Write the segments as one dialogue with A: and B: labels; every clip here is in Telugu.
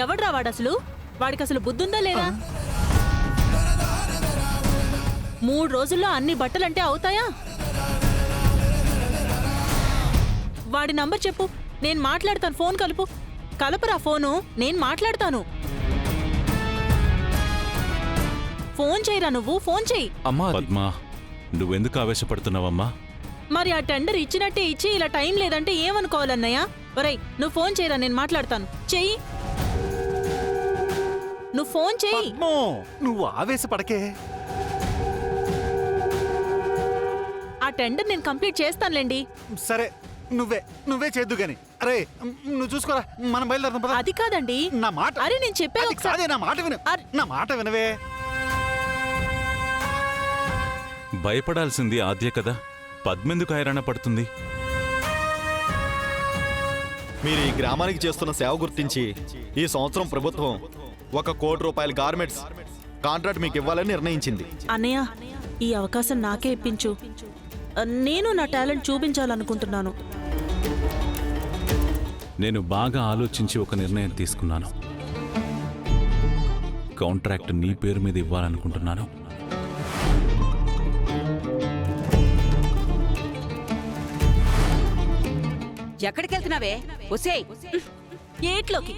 A: ఎవడ్రా వాడసలు? వాడికి అసలు బుద్ధుందా లేదా? 3 రోజుల్లో అన్ని బట్టలంటే అవుతాయా? వాడి నంబర్ చెప్పు, నేను మాట్లాడతాను. ఫోన్ కలుపు. కలుపురా ఫోను, నేను మాట్లాడతాను. ఫోన్ చేయరా నువ్వు, ఫోన్ చెయ్యి.
B: అమ్మా పద్మా, నువ్వెందుకు ఆవేశపడుతున్నావమ్మా?
A: మరి ఆ టెండర్ ఇచ్చినట్టే ఇచ్చి ఇలా టైం లేదంటే ఏమనుకోవాలన్నయ్య? ఒరేయ్, నువ్వు ఫోన్ చేయరా, నేను మాట్లాడతాను. చెయ్యి, నువ్వు ఫోన్ చెయ్యి.
C: నువ్వు ఆవేశపడకే.
A: ఆ టెండర్ నేను కంప్లీట్ చేస్తానులేండి.
C: సరే, నువ్వే చేద్దు గాని. అరే నువ్వు చూసుకోరా, మనం బయలుదేరదాం పద.
A: అది కాదండి
C: నా మాట.
A: అరే నేను చెప్పేది
C: అది
A: ఒకసారి.
C: కాదే, నా మాట విను. నా మాట వినవే.
B: భయపడాల్సింది ఆద్య కదా, పద్మెందుకు హైరాణ పడుతుంది?
D: మీరు ఈ గ్రామానికి చేస్తున్న సేవ గుర్తించి ఈ సంవత్సరం ప్రభుత్వం 1 కోటి రూపాయల గార్మెంట్స్ కాంట్రాక్ట్ మీకు ఇవ్వాలని నిర్ణయించింది.
A: అన్నయ్య, ఈ అవకాశం నాకే ఇప్పించు. నేను నా టాలెంట్ చూపించాలనుకుంటున్నాను.
B: నేను బాగా ఆలోచించి ఒక నిర్ణయం తీసుకున్నాను. కాంట్రాక్ట్ నీ పేరు మీద ఇవ్వాలనుకుంటున్నాను.
E: ఎక్కడికి వెళ్తున్నావే? ఒసేయ్,
A: ఏట్లోకి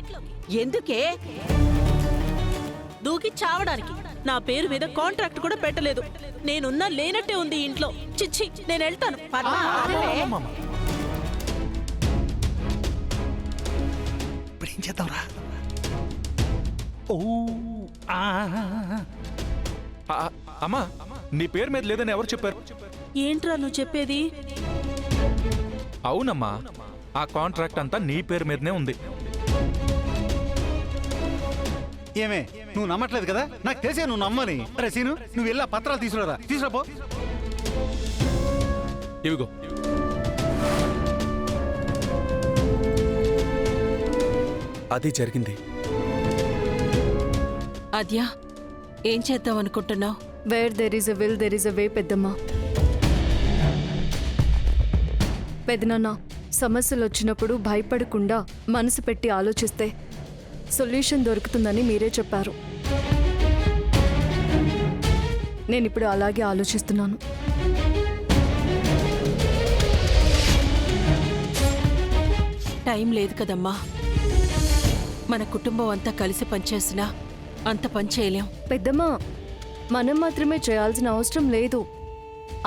E: ఎందుకే?
A: దూకి చావడానికి. నా పేరు మీద కాంట్రాక్ట్ కూడా పెట్టలేదు. నేనున్నా లేనట్టే ఉంది ఇంట్లో. చిచ్చి, నేను వెళ్తాను.
C: ఇప్పుడు ఏం చేద్దాంరా? ఓ
F: అమ్మా, నీ పేరు మీద లేదని ఎవరు చెప్పారు?
A: ఏంట్రా నువ్వు చెప్పేది?
F: అవునమ్మా, ఆ కాంట్రాక్ట్ అంతా నీ పేరు మీదనే ఉంది.
C: ఏమే, నువ్వు నమ్మట్లేదు కదా? నాకు తెలిసే నువ్వు నమ్మని. అరే సీను, నువ్వు వెళ్ళి ఆ పత్రాలు తీసుకురాపో.
F: ఇవిగో. అది జరిగింది.
G: అద్యా, ఏం చేద్దాం అనుకుంటున్నావు?
H: Where there is a will there is a way పెద్దమ్మ. పెదనాన్న, సమస్యలు వచ్చినప్పుడు భయపడకుండా మనసు పెట్టి ఆలోచిస్తే సొల్యూషన్ దొరుకుతుందని మీరే చెప్పారు. నేను ఇప్పుడు అలాగే ఆలోచిస్తున్నాను.
G: టైం లేదు కదమ్మా. మన కుటుంబం అంతా కలిసి పనిచేసినా అంత పని చేయలేం.
H: పెద్దమ్మ, మనం మాత్రమే చేయాల్సిన అవసరం లేదు.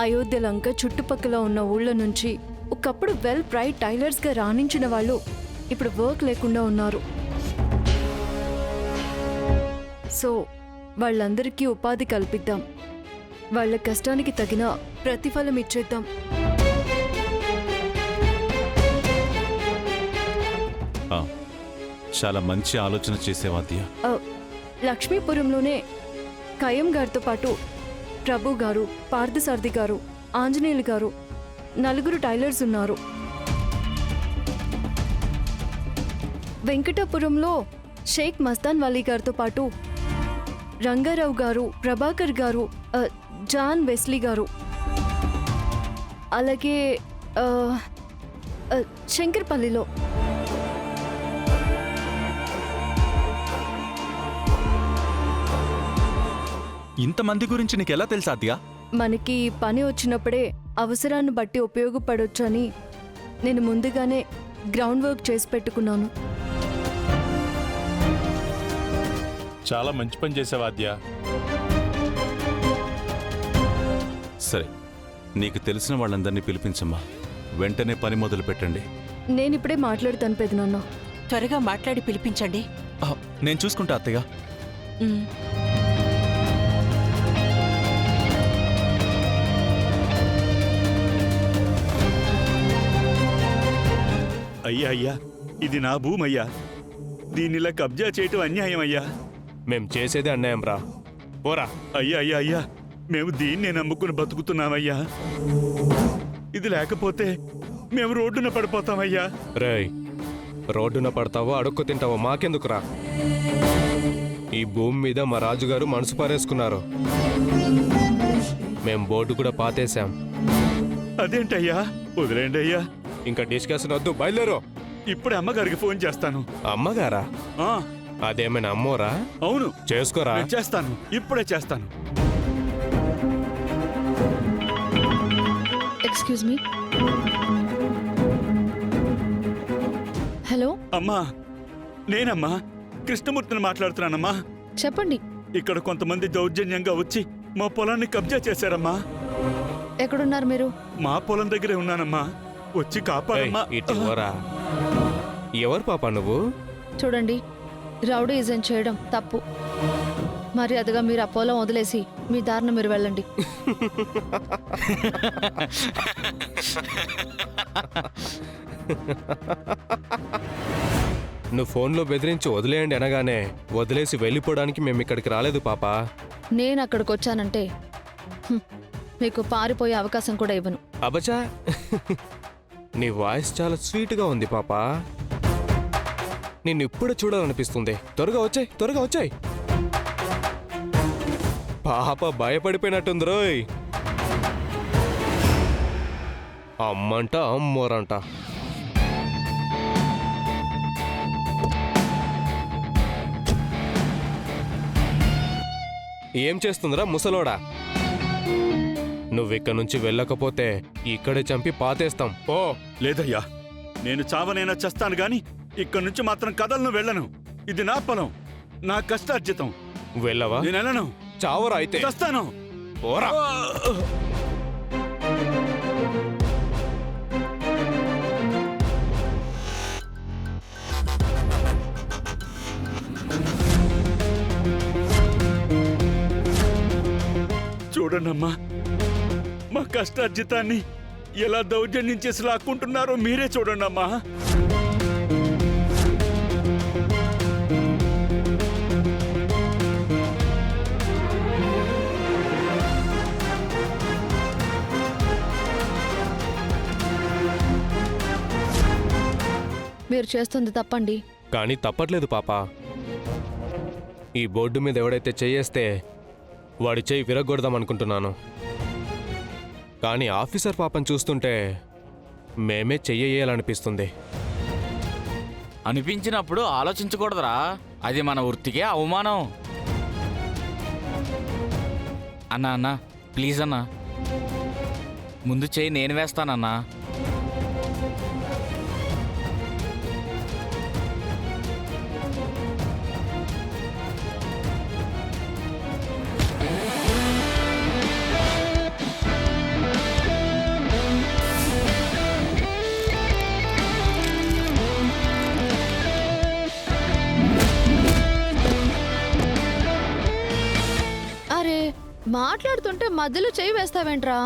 H: అయోధ్య లంక చుట్టుపక్కల ఉన్న ఊళ్ళ నుంచి ఒకప్పుడు వెల్ బ్రైట్ టైలర్స్గా రాణించిన వాళ్ళు ఇప్పుడు వర్క్ లేకుండా ఉన్నారు. సో వాళ్ళందరికీ ఉపాధి కల్పిద్దాం. వాళ్ళ కష్టానికి తగిన ప్రతిఫలం ఇచ్చేద్దాం.
B: చాలా మంచి ఆలోచన చేసేవాద్య.
H: లక్ష్మీపురంలోనే కయ్యం గారితో పాటు ప్రభు గారు, పార్థసారథి గారు, ఆంజనేయులు గారు, 4 టైలర్స్ ఉన్నారు. వెంకటాపురంలో షేక్ మస్తాన్ వలీ గారితో పాటు రంగారావు గారు, ప్రభాకర్ గారు, జాన్ వెస్లీ గారు, అలాగే శంకర్పల్లిలో
F: ఇంతమంది గురించి నీకెలా తెలుసా అద్యా?
H: మనకి పని వచ్చినప్పుడే అవసరాన్ని బట్టి ఉపయోగపడొచ్చని నేను ముందుగానే గ్రౌండ్ వర్క్ చేసి పెట్టుకున్నాను.
I: చాలా మంచి పని చేసావాద్యా.
B: సరే, నీకు తెలిసిన వాళ్ళందరినీ పిలిపించమ్మా. వెంటనే పని మొదలు పెట్టండి.
H: నేనిప్పుడే మాట్లాడుతాను పెదనాన్న.
G: త్వరగా మాట్లాడి పిలిపించండి.
F: నేను చూసుకుంటా అత్తయ్య.
J: అయ్యా, ఇది నా భూమయ్యా. దీనిలా కబ్జా చేయటం అన్యాయం అయ్యా.
I: మేం చేసేదే అన్యాయం రా, పోరా.
J: అయ్యా, మేము దీన్నే నమ్ముకుని బతుకుతున్నామయ్యా. ఇది లేకపోతే మేము రోడ్డున పడిపోతామయ్యా.
I: రేయ్, రోడ్డున పడతావో అడుక్కు తింటావో మాకెందుకురా? ఈ భూమి మీద మా రాజుగారు మనసు పారేసుకున్నారు. మేం బోర్డు కూడా పాతేశాం.
J: అదేంటయ్యా? వదిలేండి అయ్యా.
I: ఇంకా డిస్కషన్ వద్దు, బయలుదేరు.
J: ఇప్పుడే అమ్మగారికి ఫోన్ చేస్తాను.
I: అమ్మగారా? అదేమైనా అమ్మోరా?
J: అవును
I: చేసుకోరా.
J: నేను చేస్తాను, ఇప్పుడే చేస్తాను.
H: Excuse me. హలో,
J: అమ్మా, నేనమ్మా కృష్ణమూర్తిని మాట్లాడుతున్నానమ్మా.
H: చెప్పండి.
J: ఇక్కడ కొంతమంది దౌర్జన్యంగా వచ్చి మా పొలాన్ని కబ్జా చేశారమ్మా.
H: ఎక్కడున్నారు మీరు?
J: మా పొలం దగ్గరే ఉన్నానమ్మా, వచ్చి కాపాడమ్మా.
I: ఇటు ఇవ్వరా. ఎవరు పాప నువ్వు?
H: చూడండి, రౌడీజం చేయడం తప్పు. మర్యాదగా మీరు ఆ పొలం వదిలేసి మీ దారిన మీరు వెళ్ళండి.
I: నువ్వు ఫోన్లో బెదిరించి వదిలేయండి అనగానే వదిలేసి వెళ్ళిపోవడానికి మేము ఇక్కడికి రాలేదు పాప.
H: నేను అక్కడికి వచ్చానంటే మీకు పారిపోయే అవకాశం కూడా ఇవ్వను.
I: అబచా, నీ వాయిస్ చాలా స్వీట్గా ఉంది పాప. నిన్ను ఇప్పుడే చూడాలనిపిస్తుంది. త్వరగా వచ్చాయి, త్వరగా వచ్చాయి. పాప భయపడిపోయినట్టుంది రోయ్. అమ్మంట అమ్మోరంట. ఏం చేస్తుందిరా ముసలోడా? నువ్విక్కడి నుంచి వెళ్ళకపోతే ఇక్కడే చంపి పాతేస్తాం. ఓ
J: లేదయ్యా, నేను చావనైనా చేస్తాను గాని ఇక్కడి నుంచి మాత్రం కదలను, వెళ్ళను. ఇది నా పొలం, నా కష్టార్జితం.
I: వెళ్ళవా?
J: నేను వెళ్ళను,
I: చావరా అయితే.
J: చేస్తాను.
I: ఓరా.
J: చూడండమ్మా, మా కష్టార్జితాన్ని ఎలా దౌర్జన్యం చేసి లాక్కుంటున్నారో మీరే చూడండమ్మా.
H: మీరు చేస్తుంది తప్పండి.
I: కానీ తప్పట్లేదు పాప. ఈ బోర్డు మీద ఎవడైతే చెయ్యేస్తే వాడి చెయ్యి విరగొడదామనుకుంటున్నాను. కానీ ఆఫీసర్ పాపని చూస్తుంటే మేమే చెయ్యేయాలనిపిస్తుంది.
K: అనిపించినప్పుడు ఆలోచించకూడదురా, అది మన వృత్తికే అవమానం. అన్నా అన్నా ప్లీజ్ అన్నా, ముందు చెయ్యి నేను వేస్తానన్నా.
H: అరే, మాట్లాడుతుంటే మధ్యలో చేయి వేస్తావేంట్రా?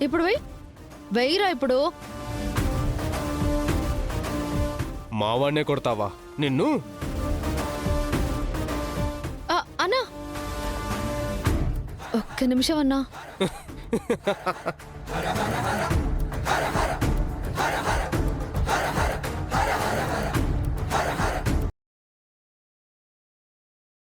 H: ఇప్పుడు వెయ్యిరా. ఇప్పుడు
I: మావాడినే కొడతావా నిన్ను?
H: అన్నా, ఒక్క నిమిషం అన్నా.